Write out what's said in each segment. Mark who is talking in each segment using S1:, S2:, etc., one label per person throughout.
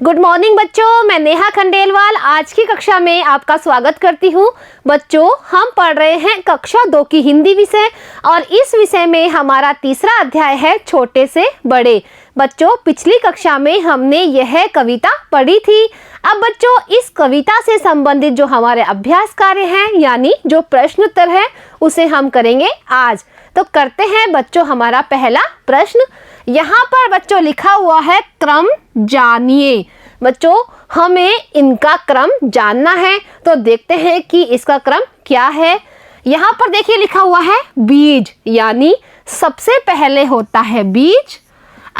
S1: Good morning बच्चों, मैं नेहा खंडेलवाल आज की कक्षा में आपका स्वागत करती हूँ। बच्चों, हम पढ़ रहे हैं कक्षा 2 की हिंदी विषय और इस विषय में हमारा तीसरा अध्याय है छोटे से बड़े। बच्चों, पिछली कक्षा में हमने यह कविता पढ़ी थी। अब बच्चों, इस कविता से संबंधित जो हमारे अभ्यास कार्य हैं यानी जो प्रश्न उत्तर है उसे हम करेंगे आज। तो करते हैं बच्चों हमारा पहला प्रश्न। यहाँ पर बच्चों लिखा हुआ है क्रम जानिए। बच्चों, हमें इनका क्रम जानना है, तो देखते हैं कि इसका क्रम क्या है। यहाँ पर देखिए लिखा हुआ है बीज, यानी सबसे पहले होता है बीज।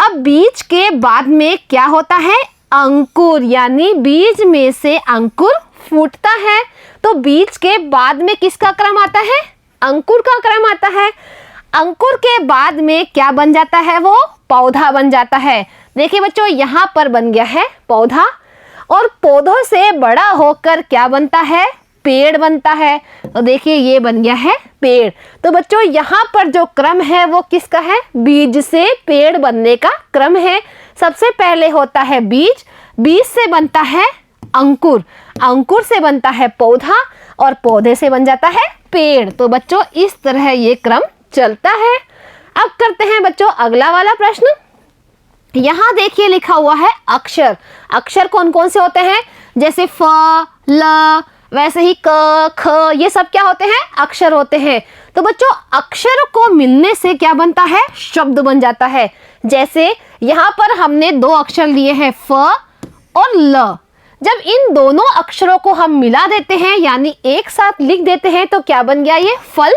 S1: अब बीज के बाद में क्या होता है? अंकुर, यानी बीज में से अंकुर फूटता है। तो बीज के बाद में किसका क्रम आता है? अंकुर का क्रम आता है। अंकुर के बाद में क्या बन जाता है? वो पौधा बन जाता है। देखिए बच्चों, यहाँ पर बन गया है पौधा और पौधों से बड़ा होकर क्या बनता है? पेड़ बनता है। तो देखिए ये बन गया है पेड़। तो बच्चों, यहाँ पर जो क्रम है वो किसका है? बीज से पेड़ बनने का क्रम है। सबसे पहले होता है बीज, बीज से बनता है अंकुर, अंकुर से बनता है पौधा और पौधे से बन जाता है पेड़। तो बच्चों, इस तरह ये क्रम चलता है। अब करते हैं बच्चों अगला वाला प्रश्न। यहाँ देखिए लिखा हुआ है अक्षर। अक्षर कौन कौन से होते हैं? जैसे फ, ल, वैसे ही क, ख, ये सब क्या होते हैं? अक्षर होते हैं। तो बच्चों, अक्षर को मिलने से क्या बनता है? शब्द बन जाता है। जैसे यहाँ पर हमने दो अक्षर लिए हैं फ और ल। जब इन दोनों अक्षरों को हम मिला देते हैं यानी एक साथ लिख देते हैं तो क्या बन गया? ये फल।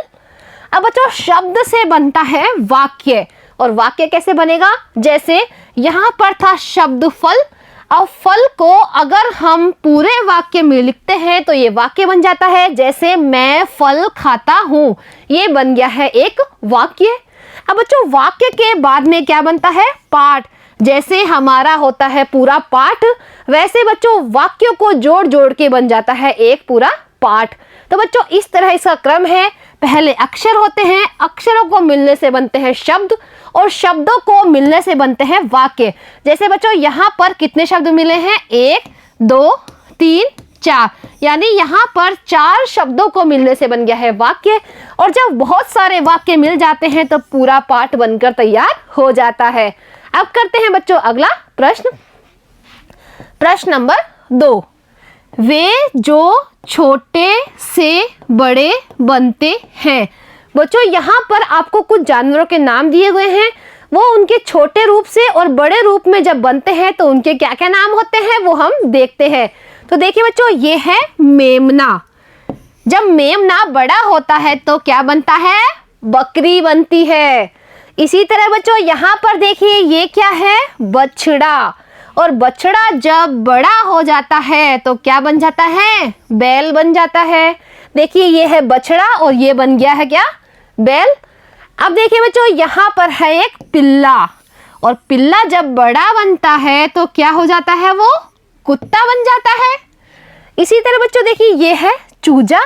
S1: अब बच्चों, शब्द से बनता है वाक्य। और वाक्य कैसे बनेगा? जैसे यहाँ पर था शब्द फल। अब फल को अगर हम पूरे वाक्य में लिखते हैं तो ये वाक्य बन जाता है। जैसे मैं फल खाता हूँ, ये बन गया है एक वाक्य। अब बच्चों, वाक्य के बाद में क्या बनता है? पाठ। जैसे हमारा होता है पूरा पाठ, वैसे बच्चों वाक्यों को जोड़ जोड़ के बन जाता है एक पूरा पाठ। तो बच्चों, इस तरह इसका क्रम है। पहले अक्षर होते हैं, अक्षरों को मिलने से बनते हैं शब्द और शब्दों को मिलने से बनते हैं वाक्य। जैसे बच्चों यहाँ पर कितने शब्द मिले हैं? 1, 2, 3, 4, यानी यहाँ पर 4 शब्दों को मिलने से बन गया है वाक्य। और जब बहुत सारे वाक्य मिल जाते हैं तो पूरा पाठ बनकर तैयार हो जाता है। अब करते हैं बच्चों अगला प्रश्न। प्रश्न नंबर 2। वे जो छोटे से बड़े बनते हैं। बच्चों, यहाँ पर आपको कुछ जानवरों के नाम दिए हुए हैं। वो उनके छोटे रूप से और बड़े रूप में जब बनते हैं तो उनके क्या क्या नाम होते हैं वो हम देखते हैं। तो देखिए बच्चों, ये है मेमना। जब मेमना बड़ा होता है तो क्या बनता है? बकरी बनती है। इसी तरह बच्चों यहाँ पर देखिए ये क्या है? बछड़ा। और बछड़ा जब बड़ा हो जाता है तो क्या बन जाता है? बैल बन जाता है। देखिए ये है बछड़ा और ये बन गया है क्या? बैल। अब देखिए बच्चों यहाँ पर है एक पिल्ला और पिल्ला जब बड़ा बनता है तो क्या हो जाता है? वो कुत्ता बन जाता है। इसी तरह बच्चों देखिए ये है चूजा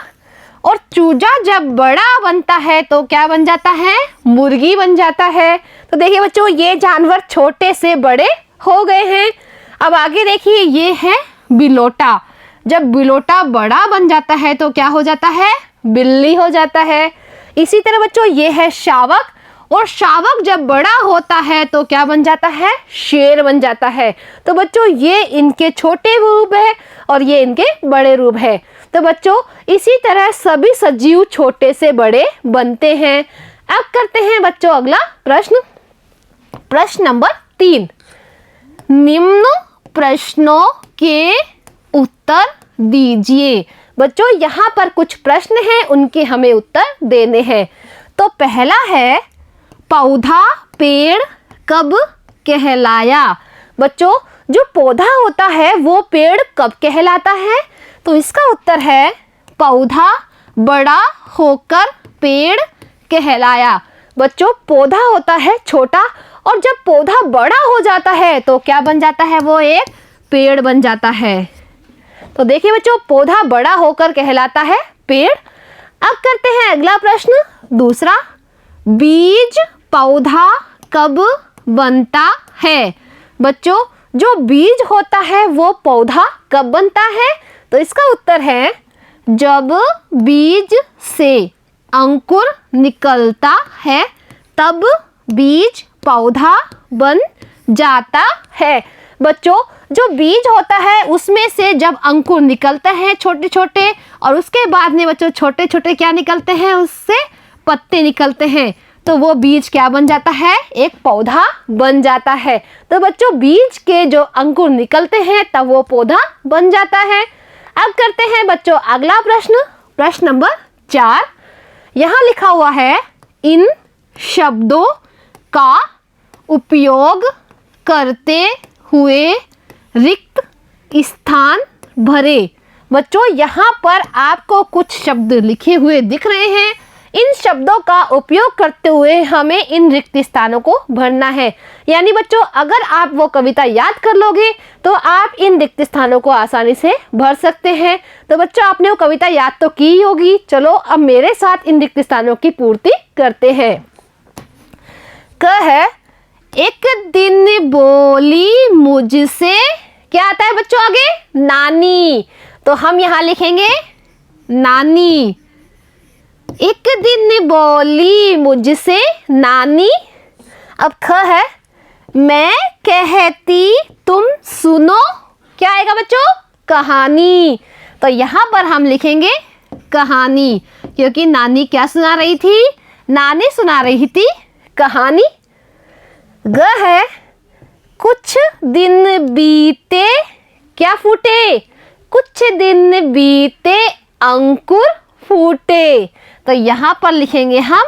S1: और चूजा जब बड़ा बनता है तो क्या बन जाता है? मुर्गी बन जाता है। तो देखिए बच्चों ये जानवर छोटे से बड़े हो गए हैं। अब आगे देखिए ये है बिलोटा। जब बिलोटा बड़ा बन जाता है तो क्या हो जाता है? बिल्ली हो जाता है। इसी तरह बच्चों ये है शावक और शावक जब बड़ा होता है तो क्या बन जाता है? शेर बन जाता है। तो बच्चों ये इनके छोटे रूप है और ये इनके बड़े रूप है। तो बच्चों इसी तरह सभी सजीव छोटे से बड़े बनते हैं। अब करते हैं बच्चों अगला प्रश्न। प्रश्न नंबर 3। निम्न प्रश्नों के उत्तर दीजिए। बच्चों यहाँ पर कुछ प्रश्न हैं, उनके हमें उत्तर देने हैं। तो पहला है पौधा पेड़ कब कहलाया। बच्चों जो पौधा होता है वो पेड़ कब कहलाता है? तो इसका उत्तर है पौधा बड़ा होकर पेड़ कहलाया। बच्चों पौधा होता है छोटा और जब पौधा बड़ा हो जाता है तो क्या बन जाता है? वो एक पेड़ बन जाता है। तो देखिए बच्चों पौधा बड़ा होकर कहलाता है पेड़। अब करते हैं अगला प्रश्न दूसरा। बीज पौधा कब बनता है? बच्चों जो बीज होता है वो पौधा कब बनता है? तो इसका उत्तर है जब बीज से अंकुर निकलता है तब बीज पौधा बन जाता है। बच्चों, जो बीज होता है उसमें से जब अंकुर निकलते हैं छोटे छोटे, और उसके बाद में बच्चों छोटे छोटे क्या निकलते हैं, उससे पत्ते निकलते हैं, तो वो बीज क्या बन जाता है? एक पौधा बन जाता है। तो बच्चों, बीज के जो अंकुर निकलते हैं तब वो पौधा बन जाता है। अब करते हैं बच्चों अगला प्रश्न, प्रश्न नंबर 4। यहाँ लिखा हुआ है इन शब्दों का उपयोग करते हुए रिक्त स्थान भरे। बच्चों, यहाँ पर आपको कुछ शब्द लिखे हुए दिख रहे हैं। इन शब्दों का उपयोग करते हुए हमें इन रिक्त स्थानों को भरना है। यानी बच्चों, अगर आप वो कविता याद कर लोगे तो आप इन रिक्त स्थानों को आसानी से भर सकते हैं। तो बच्चों, आपने वो कविता याद तो की होगी। चलो अब मेरे साथ इन रिक्त स्थानों की पूर्ति करते हैं। क है, एक दिन बोली मुझसे, क्या आता है बच्चों आगे? नानी। तो हम यहाँ लिखेंगे नानी। एक दिन बोली मुझसे नानी। अब ख है, मैं कहती तुम सुनो, क्या आएगा बच्चों? कहानी। तो यहाँ पर हम लिखेंगे कहानी, क्योंकि नानी क्या सुना रही थी? नानी सुना रही थी कहानी। ग है, कुछ दिन बीते, क्या फूटे? कुछ दिन बीते अंकुर फूटे। तो यहाँ पर लिखेंगे हम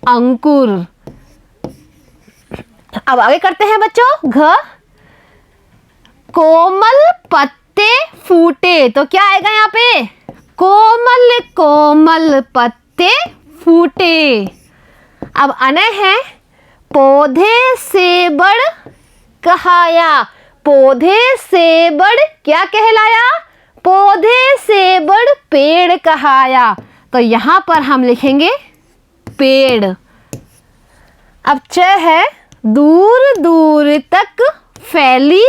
S1: अंकुर। अब आगे करते हैं बच्चों घ, कोमल पत्ते फूटे। तो क्या आएगा यहाँ पे? कोमल कोमल पत्ते फूटे। अब अनय है, पौधे से बड़ कहाया। पौधे से बड़ क्या कहलाया? पौधे से बड़ पेड़ कहाया। तो यहाँ पर हम लिखेंगे पेड़। अब च है, दूर दूर तक फैली,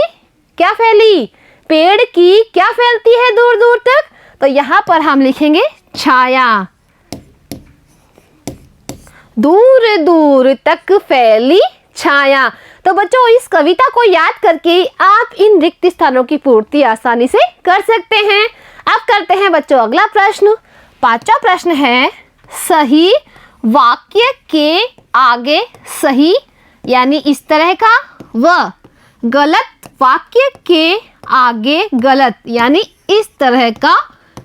S1: क्या फैली? पेड़ की क्या फैलती है दूर दूर तक? तो यहाँ पर हम लिखेंगे छाया। दूर दूर तक फैली छाया। तो बच्चों, इस कविता को याद करके आप इन रिक्त स्थानों की पूर्ति आसानी से कर सकते हैं। अब करते हैं बच्चों अगला प्रश्न। 5वां प्रश्न है, सही वाक्य के आगे सही यानी इस तरह का, व गलत वाक्य के आगे गलत यानी इस तरह का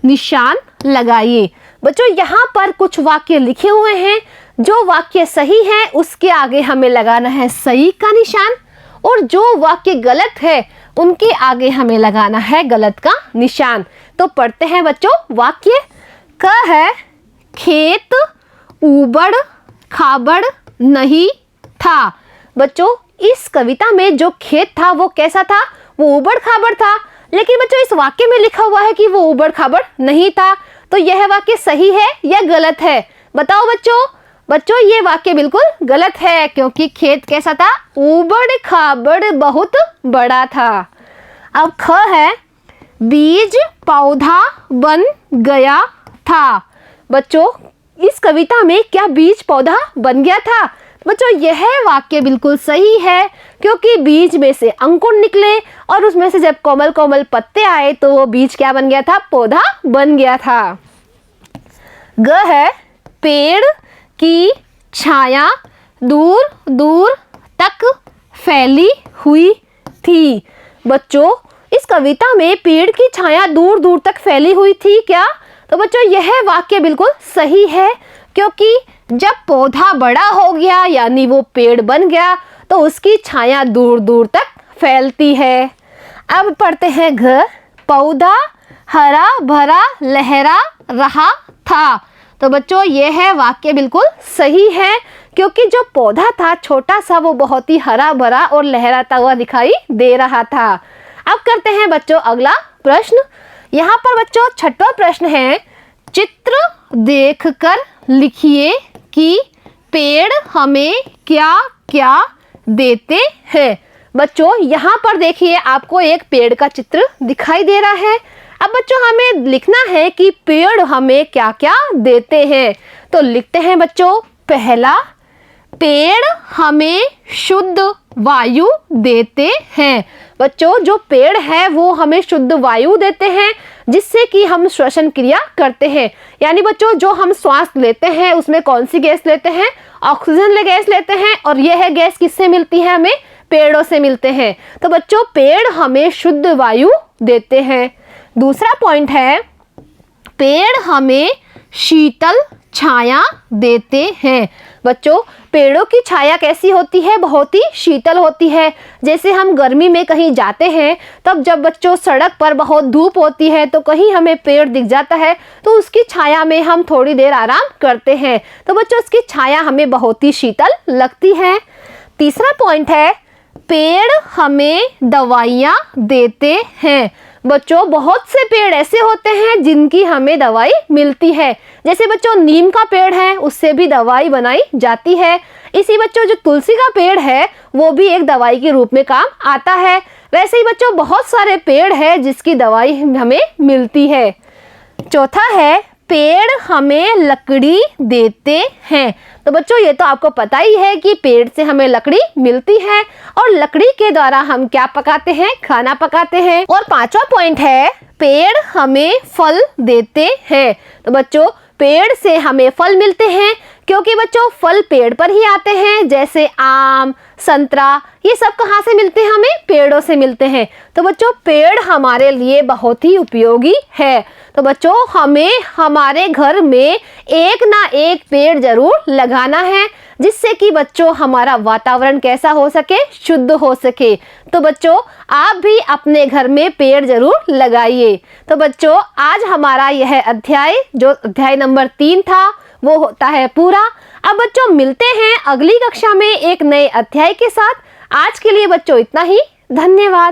S1: निशान लगाइए। बच्चों, यहाँ पर कुछ वाक्य लिखे हुए हैं। जो वाक्य सही है उसके आगे हमें लगाना है सही का निशान, और जो वाक्य गलत है उनके आगे हमें लगाना है गलत का निशान। तो पढ़ते हैं बच्चों वाक्य। क है, खेत ऊबड़ खाबड़ नहीं था। बच्चों, इस कविता में जो खेत था वो कैसा था? वो ऊबड़ खाबड़ था। लेकिन बच्चों, इस वाक्य में लिखा हुआ है कि वो ऊबड़ खाबड़ नहीं था। तो यह वाक्य सही है या गलत है? बताओ बच्चों। बच्चों, ये वाक्य बिल्कुल गलत है, क्योंकि खेत कैसा था? ऊबड़ खाबड़ बहुत बड़ा था। अब ख है, बीज पौधा बन गया था। बच्चों, इस कविता में क्या बीज पौधा बन गया था? बच्चों, यह वाक्य बिल्कुल सही है, क्योंकि बीज में से अंकुर निकले और उसमें से जब कोमल कोमल पत्ते आए तो वो बीज क्या बन गया था? पौधा बन गया था। ग है, पेड़ की छाया दूर दूर तक फैली हुई थी। बच्चों, इस कविता में पेड़ की छाया दूर दूर तक फैली हुई थी क्या? तो बच्चों, यह वाक्य बिल्कुल सही है, क्योंकि जब पौधा बड़ा हो गया यानी वो पेड़ बन गया तो उसकी छाया दूर दूर तक फैलती है। अब पढ़ते हैं घ, पौधा हरा भरा लहरा रहा था। तो बच्चों, यह वाक्य बिल्कुल सही है, क्योंकि जो पौधा था छोटा सा वो बहुत ही हरा भरा और लहराता हुआ दिखाई दे रहा था। अब करते हैं बच्चों अगला प्रश्न। यहाँ पर बच्चों 6वां प्रश्न है, चित्र देखकर लिखिए कि पेड़ हमें क्या क्या देते हैं। बच्चों यहाँ पर देखिए आपको एक पेड़ का चित्र दिखाई दे रहा है। अब बच्चों हमें लिखना है कि पेड़ हमें क्या क्या देते हैं। तो लिखते हैं बच्चों, पहला, पेड़ हमें शुद्ध वायु देते हैं। बच्चों जो पेड़ है वो हमें शुद्ध वायु देते हैं, जिससे कि हम श्वसन क्रिया करते हैं। यानी बच्चों जो हम श्वास लेते हैं उसमें कौन सी गैस लेते हैं? ऑक्सीजन गैस लेते हैं। और यह गैस किससे मिलती है? हमें पेड़ों से मिलते हैं। तो बच्चों पेड़ हमें शुद्ध वायु देते हैं। दूसरा पॉइंट है, पेड़ हमें शीतल छाया देते हैं। बच्चों पेड़ों की छाया कैसी होती है? बहुत ही शीतल होती है। जैसे हम गर्मी में कहीं जाते हैं, तब जब बच्चों सड़क पर बहुत धूप होती है तो कहीं हमें पेड़ दिख जाता है तो उसकी छाया में हम थोड़ी देर आराम करते हैं। तो बच्चों उसकी छाया हमें बहुत ही शीतल लगती है। तीसरा पॉइंट है, पेड़ हमें दवाइयाँ देते हैं। बच्चों बहुत से पेड़ ऐसे होते हैं जिनकी हमें दवाई मिलती है। जैसे बच्चों नीम का पेड़ है, उससे भी दवाई बनाई जाती है। इसी बच्चों जो तुलसी का पेड़ है वो भी एक दवाई के रूप में काम आता है। वैसे ही बच्चों बहुत सारे पेड़ है जिसकी दवाई हमें मिलती है। चौथा है, पेड़ हमें लकड़ी देते हैं। तो बच्चों ये तो आपको पता ही है कि पेड़ से हमें लकड़ी मिलती है और लकड़ी के द्वारा हम क्या पकाते हैं? खाना पकाते हैं। और पांचवा पॉइंट है, पेड़ हमें फल देते हैं। तो बच्चों पेड़ से हमें फल मिलते हैं, क्योंकि बच्चों फल पेड़ पर ही आते हैं। जैसे आम, संतरा, ये सब कहाँ से मिलते हैं? हमें पेड़ों से मिलते हैं। तो बच्चों पेड़ हमारे लिए बहुत ही उपयोगी है। तो बच्चों हमें हमारे घर में एक ना एक पेड़ जरूर लगाना है, जिससे कि बच्चों हमारा वातावरण कैसा हो सके? शुद्ध हो सके। तो बच्चों आप भी अपने घर में पेड़ जरूर लगाइए। तो बच्चों आज हमारा यह अध्याय, जो अध्याय नंबर 3 था, वो होता है पूरा। अब बच्चों मिलते हैं अगली कक्षा में एक नए अध्याय के साथ। आज के लिए बच्चों इतना ही। धन्यवाद।